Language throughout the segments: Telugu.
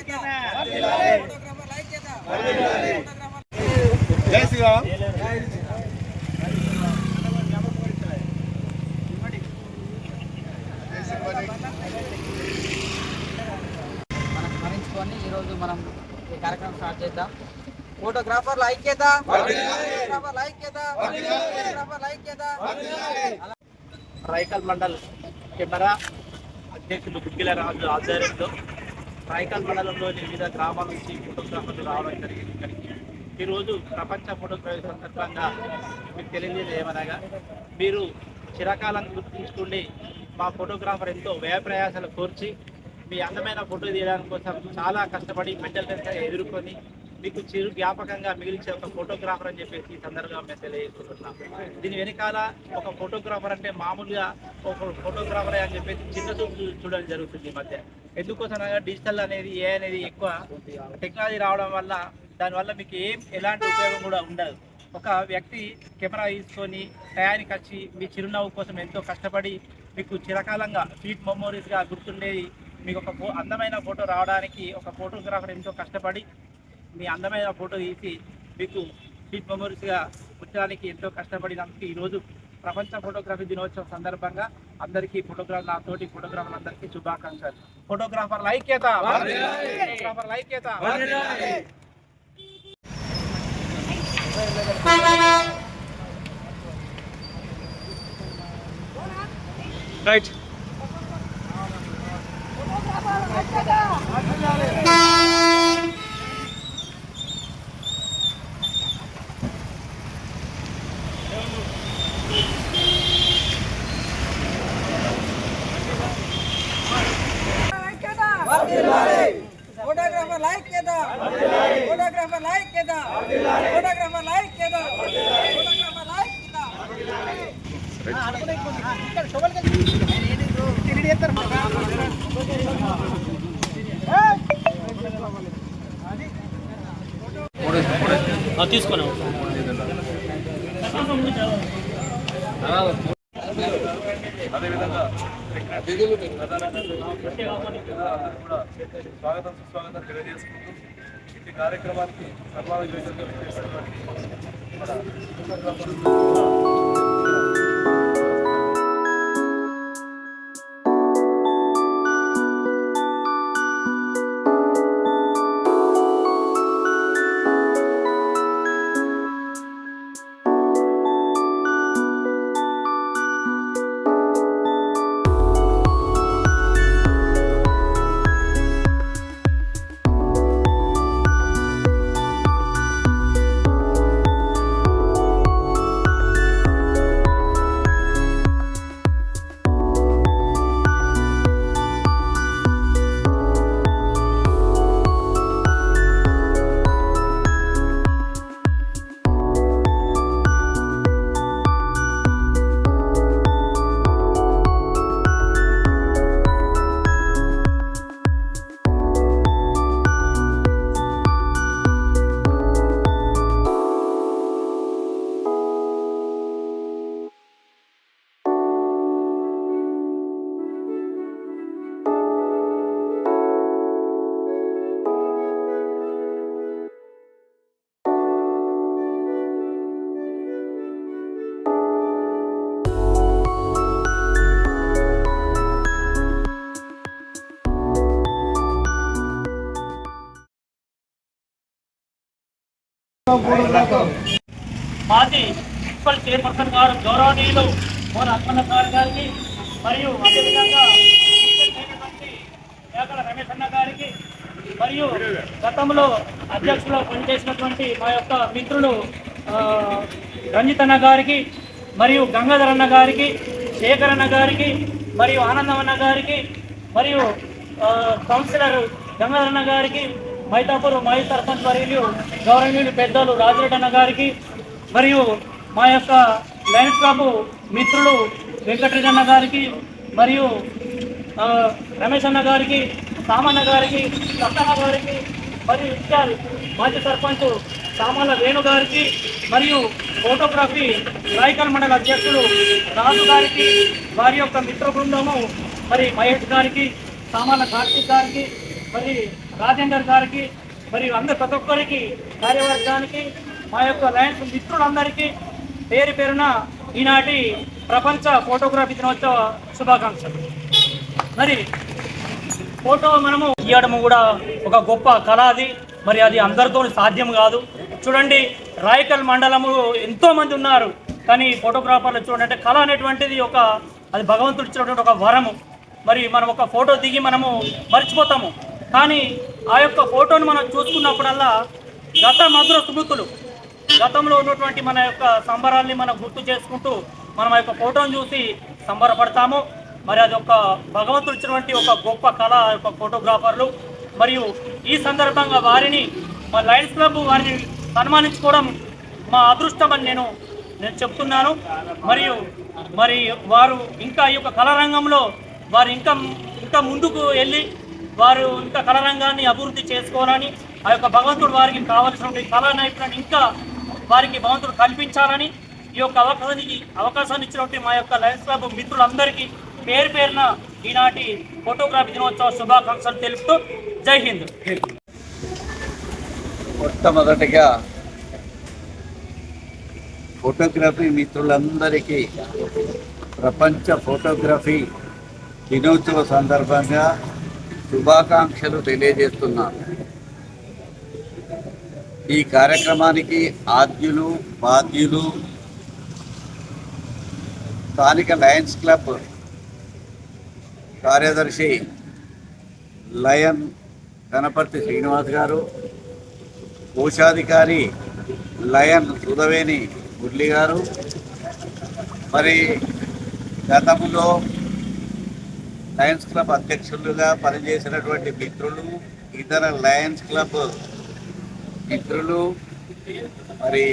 జై శ్రీరామ్. మనం స్మరించుకొని ఈరోజు మనం ఈ కార్యక్రమం స్టార్ట్ చేద్దాం. ఫోటోగ్రాఫర్ల ఐక్యత, ఫోటోగ్రాఫర్ల ఐక్యత, ఫోటోగ్రాఫర్ల ఐక్యత. రాయకల్ మండల్ కెమెరా అధ్యక్షులు గుగ్గిల రాజు ఆధ్వర్యంలో రాయకల్ మండలంలోని వివిధ గ్రామాల నుంచి ఫోటోగ్రాఫర్లు రావడం జరిగింది. ఇక్కడికి ఈరోజు ప్రపంచ ఫోటోగ్రఫీ సందర్భంగా మీకు తెలియజేది ఏమనగా, మీరు చిరకాలం గుర్తుంచుకోండి, మా ఫోటోగ్రాఫర్ ఎంతో వ్యయ ప్రయాసాలు కోర్చి మీ అందమైన ఫోటో తీయడానికి కోసం చాలా కష్టపడి మెంటల్ టెన్షన్ ఎదుర్కొని మీకు చిరు జ్ఞాపకంగా మిగిల్చే ఒక ఫోటోగ్రాఫర్ అని చెప్పేసి ఈ సందర్భంగా మేము తెలియజేస్తున్నాం. దీని వెనకాల ఒక ఫోటోగ్రాఫర్ అంటే మామూలుగా ఒక ఫోటోగ్రాఫర్ అని చెప్పేసి చిన్న చూపు చూడడం జరుగుతుంది ఈ మధ్య. ఎందుకోసమనగా డిజిటల్ అనేది ఏ అనేది ఎక్కువ టెక్నాలజీ రావడం వల్ల దానివల్ల మీకు ఎలాంటి ఉపయోగం కూడా ఉండదు. ఒక వ్యక్తి కెమెరా తీసుకొని టయానికి వచ్చి మీ చిరునవ్వు కోసం ఎంతో కష్టపడి మీకు చిరకాలంగా స్వీట్ మెమోరీస్గా గుర్తుండేది మీకు ఒక అందమైన ఫోటో రావడానికి ఒక ఫోటోగ్రాఫర్ ఎంతో కష్టపడి మీ అందమైన ఫోటో తీసి మీకు స్వీట్ మెమోరీస్గా ఉంచడానికి ఎంతో కష్టపడినందుకు ఈరోజు ప్రపంచ ఫోటోగ్రఫీ దినోత్సవం సందర్భంగా అందరికీ నా తోటి ఫోటోగ్రాఫర్లు అందరికీ శుభాకాంక్షలు. ఫోటోగ్రాఫర్ల ఐక్యత, ఫోటోగ్రాఫర్ల ఐక్యత. రైట్. ఫోటోగ్రాఫర్ల ఐక్యత, ఫోటోగ్రాఫర్ల ఐక్యత, ఫోటోగ్రాఫర్ల ఐక్యత, ఫోటోగ్రాఫర్ల ఐక్యత. తీసుకున్నాం. అదేవిధంగా కూడా స్వాగతం సుస్వాగతం తెలియజేసుకుంటూ ఈ కార్యక్రమానికి సన్మాన యోజనగా చేసినటువంటి మాజీ మున్సిపల్ చైర్పర్సన్ గారు గౌరవనీయులు మోన అప్పన్న సార్ గారికి మరియు అదేవిధంగా ఏకల రమేష్ అన్న గారికి మరియు గతంలో అధ్యక్షులు పనిచేసినటువంటి మా యొక్క మిత్రులు రంజిత్ అన్న గారికి మరియు గంగాధర్ అన్న గారికి, శేఖర్ అన్న గారికి, మరియు ఆనందం అన్న గారికి, మరియు కౌన్సిలర్ గంగాధర్ అన్న గారికి, మైతాపూర్ మాజీ సర్పంచ్ వర్యులు గౌరవనీయులు పెద్దలు రాజరెడ్డి అన్న గారికి, మరియు మా యొక్క లయన్స్ క్లబ్ మిత్రులు వెంకటరెడ్డి అన్న గారికి, మరియు రమేష్ అన్న గారికి, సామన్న గారికి, సత్తన్న గారికి, మరియు ఇన్ఛార్జ్ మాజీ సర్పంచ్ సామాల వేణు గారికి, మరియు ఫోటోగ్రఫీ రాయకల్ మండల అధ్యక్షులు రాజు గారికి, వారి యొక్క మిత్ర బృందము మరి మహేష్ గారికి, సామాల కార్తీక్ గారికి, మరి రాజేందర్ గారికి మరియు అందరు ప్రతి ఒక్కరికి కార్యవర్గానికి మా యొక్క లయన్స్ మిత్రులందరికీ పేరు పేరున ఈనాటి ప్రపంచ ఫోటోగ్రఫీ దినోత్సవ శుభాకాంక్షలు. మరి ఫోటో మనము తీయడము కూడా ఒక గొప్ప కళ అది. మరి అది అందరితో సాధ్యం కాదు. చూడండి, రాయకల్ మండలము ఎంతోమంది ఉన్నారు, కానీ ఫోటోగ్రాఫర్లు చూడండి కళ అనేటువంటిది అది భగవంతుడు ఇచ్చినటువంటి ఒక వరము. మరి మనం ఒక ఫోటో దిగి మనము మర్చిపోతాము, కానీ ఆ యొక్క ఫోటోను మనం చూసుకున్నప్పుడల్లా గత మధుర స్మృతులు, గతంలో ఉన్నటువంటి మన యొక్క సంబరాల్ని మనం గుర్తు చేసుకుంటూ మనం ఆ యొక్క ఫోటోను చూసి సంబరపడతాము. మరి అది ఒక భగవంతుడు ఇచ్చినటువంటి ఒక గొప్ప కళ యొక్క ఫోటోగ్రాఫర్లు. మరియు ఈ సందర్భంగా వారిని మా లయన్స్ క్లబ్ వారిని సన్మానించుకోవడం మా అదృష్టం అని నేను చెప్తున్నాను. మరి వారు ఇంకా ఈ యొక్క కళారంగంలో వారు ఇంకా ముందుకు వెళ్ళి వారు ఇంకా కళారంగాన్ని అభివృద్ధి చేసుకోవాలని, ఆ యొక్క భగవంతుడు వారికి కావలసినటువంటి కళా నైపుణ్యాన్ని ఇంకా వారికి భగవంతుడు కల్పించాలని ఈ యొక్క అవకాశాన్ని ఇచ్చినటువంటి మా యొక్క లయన్స్ క్లబ్ మిత్రులందరికీ పేరు పేరున ఈనాటి ఫోటోగ్రఫీ దినోత్సవ శుభాకాంక్షలు తెలుపుతూ జై హింద్. మొట్టమొదటిగా ఫోటోగ్రఫీ మిత్రులందరికీ ప్రపంచ ఫోటోగ్రఫీ దినోత్సవ సందర్భంగా శుభాకాంక్షలు తెలియజేస్తున్నాను. ఈ కార్యక్రమానికి ఆద్యులు, బాధ్యులు, స్థానిక లయన్స్ క్లబ్ కార్యదర్శి లయన్ గణపతి శ్రీనివాస్ గారు, కోశాధికారి లయన్ సుధవేణి మురళి గారు, మరి గతంలో లయన్స్ క్లబ్ అధ్యక్షులుగా పనిచేసినటువంటి మిత్రులు, ఇతర లయన్స్ క్లబ్ మిత్రులు, మరి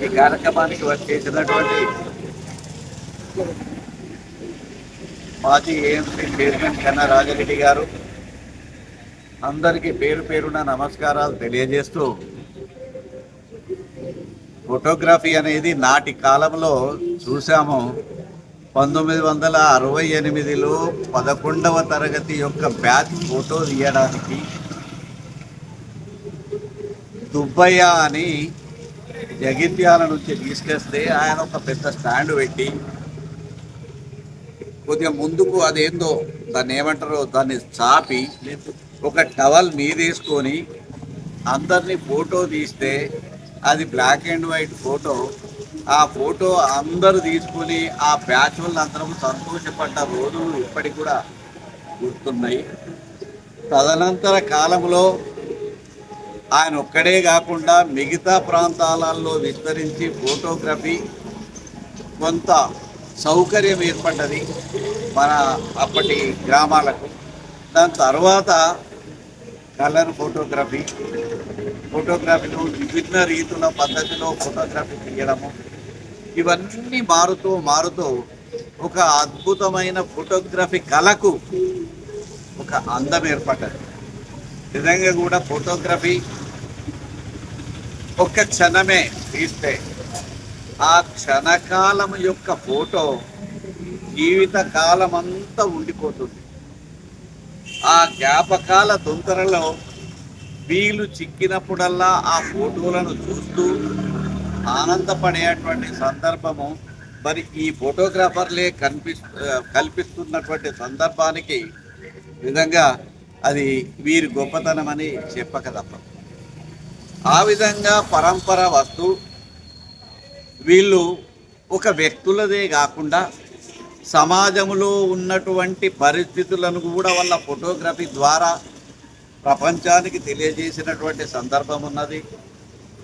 ఈ కార్యక్రమానికి వచ్చేసినటువంటి మాజీ ఏఎంసీ చైర్మన్ కన్నా రాజరెడ్డి గారు, అందరికీ పేరు పేరున నమస్కారాలు తెలియజేస్తూ, ఫోటోగ్రఫీ అనేది నాటి కాలంలో చూసాము. 1968లో 11వ తరగతి యొక్క బ్యాచ్ ఫోటో తీయడానికి దుబ్బయ్య అని జగిత్యాల నుంచి తీసుకొస్తే ఆయన ఒక పెద్ద స్టాండ్ పెట్టి కొద్దిగా ముందుకు అదేందో దాన్ని ఏమంటారో దాన్ని చాపి ఒక టవల్ మీదేసుకొని అందరినీ ఫోటో తీస్తే అది బ్లాక్ అండ్ వైట్ ఫోటో. ఆ ఫోటో అందరూ తీసుకుని ఆ బ్యాచ్ వాళ్ళందరం సంతోషపడ్డ రోజులు ఇప్పటికి కూడా గుర్తున్నాయి. తదనంతర కాలంలో ఆయన ఒక్కడే కాకుండా మిగతా ప్రాంతాలలో విస్తరించి ఫోటోగ్రఫీ కొంత సౌకర్యం ఏర్పడ్డది మన అప్పటి గ్రామాలకు. దాని తర్వాత కలర్ ఫోటోగ్రఫీలో విభిన్న రీతుల పద్ధతిలో ఫోటోగ్రఫీ తీయడము, ఇవన్నీ మారుతూ ఒక అద్భుతమైన ఫోటోగ్రఫీ కళకు ఒక అందం ఏర్పడ్డది. నిజంగా కూడా ఫోటోగ్రఫీ ఒక్క క్షణమే తీస్తే ఆ క్షణకాలం యొక్క ఫోటో జీవిత కాలం అంతా ఉండిపోతుంది. ఆ జ్ఞాపకాల తొందరలో వీలు చిక్కినప్పుడల్లా ఆ ఫోటోలను చూస్తూ ఆనందపడేటువంటి సందర్భము మరి ఈ ఫోటోగ్రాఫర్లే కల్పిస్తున్నటువంటి సందర్భానికి నిజంగా అది వీరి గొప్పతనం అని చెప్పక తప్పదు. ఆ విధంగా పరంపర వస్తూ వీళ్ళు ఒక వ్యక్తులదే కాకుండా సమాజంలో ఉన్నటువంటి పరిస్థితులను కూడా వాళ్ళ ఫోటోగ్రఫీ ద్వారా ప్రపంచానికి తెలియజేసినటువంటి సందర్భం ఉన్నది.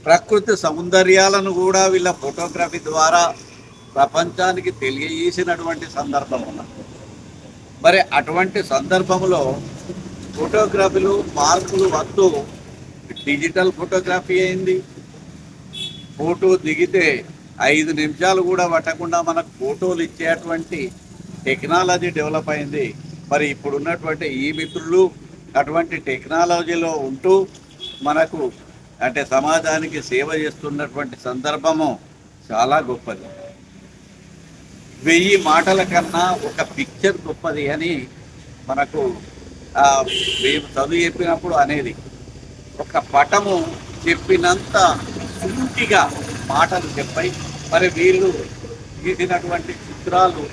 ప్రకృతి సౌందర్యాలను కూడా వీళ్ళ ఫోటోగ్రఫీ ద్వారా ప్రపంచానికి తెలియజేసినటువంటి సందర్భం ఉన్నది. మరి అటువంటి సందర్భంలో ఫోటోగ్రఫీలు మార్పులు వస్తూ డిజిటల్ ఫోటోగ్రఫీ అయింది. ఫోటో దిగితే 5 నిమిషాలు కూడా పట్టకుండా మనకు ఫోటోలు ఇచ్చేటువంటి టెక్నాలజీ డెవలప్ అయింది. మరి ఇప్పుడు ఉన్నటువంటి ఈ మిత్రులు అటువంటి టెక్నాలజీలో ఉంటూ మనకు అంటే సమాజానికి సేవ చేస్తున్నటువంటి సందర్భము చాలా గొప్పది. 1000 మాటల కన్నా ఒక పిక్చర్ గొప్పది అని మనకు మేము చదువు చెప్పినప్పుడు అనేది ఒక పటము చెప్పినంత సూటిగా మాటలు చెప్పాయి. మరి వీళ్ళు గీసినటువంటి చిత్రాలు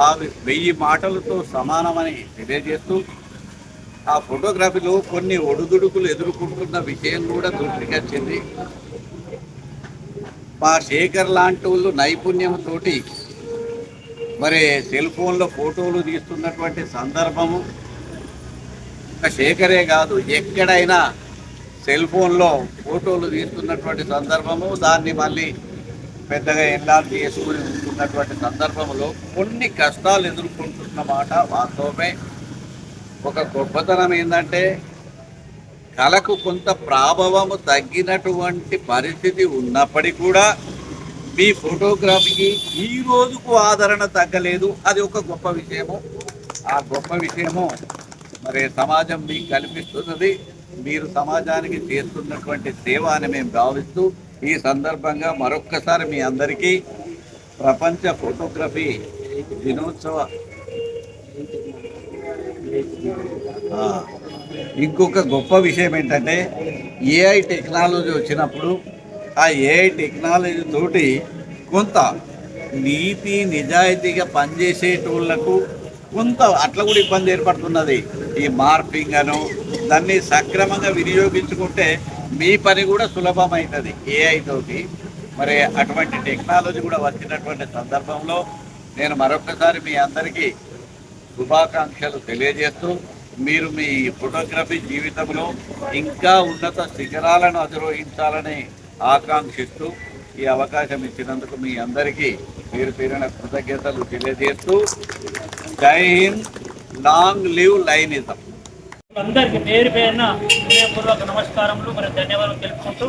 ఆ 1000 మాటలతో సమానమని తెలియజేస్తూ ఆ ఫోటోగ్రఫీలో కొన్ని ఒడుదుడుకులు ఎదుర్కొంటున్న విషయం కూడా దృష్టికి వచ్చింది. మా శేఖర్ లాంటి వాళ్ళు నైపుణ్యంతో మరి సెల్ ఫోన్లో ఫోటోలు తీస్తున్నటువంటి సందర్భము, ఒక శేఖరే కాదు ఎక్కడైనా సెల్ ఫోన్లో ఫోటోలు తీస్తున్నటువంటి సందర్భము, దాన్ని మళ్ళీ పెద్దగా ఎన్లాల్ చేసుకుని ఉంటున్నటువంటి సందర్భంలో కొన్ని కష్టాలు ఎదుర్కొంటున్న మాట వాస్తవమే. ఒక గొప్పతనం ఏంటంటే కళకు కొంత ప్రభావము తగ్గినటువంటి పరిస్థితి ఉన్నప్పటికీ కూడా మీ ఫోటోగ్రఫీకి ఈ రోజుకు ఆదరణ తగ్గలేదు. అది ఒక గొప్ప విషయము. ఆ గొప్ప విషయము మరి సమాజం మీకు కల్పిస్తున్నది. మీరు సమాజానికి చేస్తున్నటువంటి సేవ అని మేము భావిస్తూ ఈ సందర్భంగా మరొక్కసారి మీ అందరికీ ప్రపంచ ఫోటోగ్రఫీ దినోత్సవ ఇంకొక గొప్ప విషయం ఏంటంటే ఏఐ టెక్నాలజీ వచ్చినప్పుడు ఆ ఏఐ టెక్నాలజీ తోటి కొంత నీతి నిజాయితీగా పనిచేసేటోళ్లకు కొంత అట్లా కూడా ఇబ్బంది ఏర్పడుతున్నది. ఈ మార్పింగ్ అను దాన్ని సక్రమంగా వినియోగించుకుంటే మీ పని కూడా సులభమవుతుంది ఏఐ తోటి. మరి అటువంటి టెక్నాలజీ కూడా వచ్చినటువంటి సందర్భంలో నేను మరొకసారి మీ అందరికీ శుభాకాంక్షలు తెలియజేస్తూ మీరు మీ ఫోటోగ్రఫీ జీవితంలో ఇంకా ఉన్నత శిఖరాలను అధిరోహించాలని ఆకాంక్షిస్తూ ఈ అవకాశం ఇచ్చినందుకు మీ అందరికీ పేరు పేరున కృతజ్ఞతలు తెలియజేస్తూ జై హింద్, లాంగ్ లివ్ లైనిజం. అందరికీ పేరు పేరున హృదయపూర్వక నమస్కారములు మరియు ధన్యవాదాలు తెలుపుకుంటూ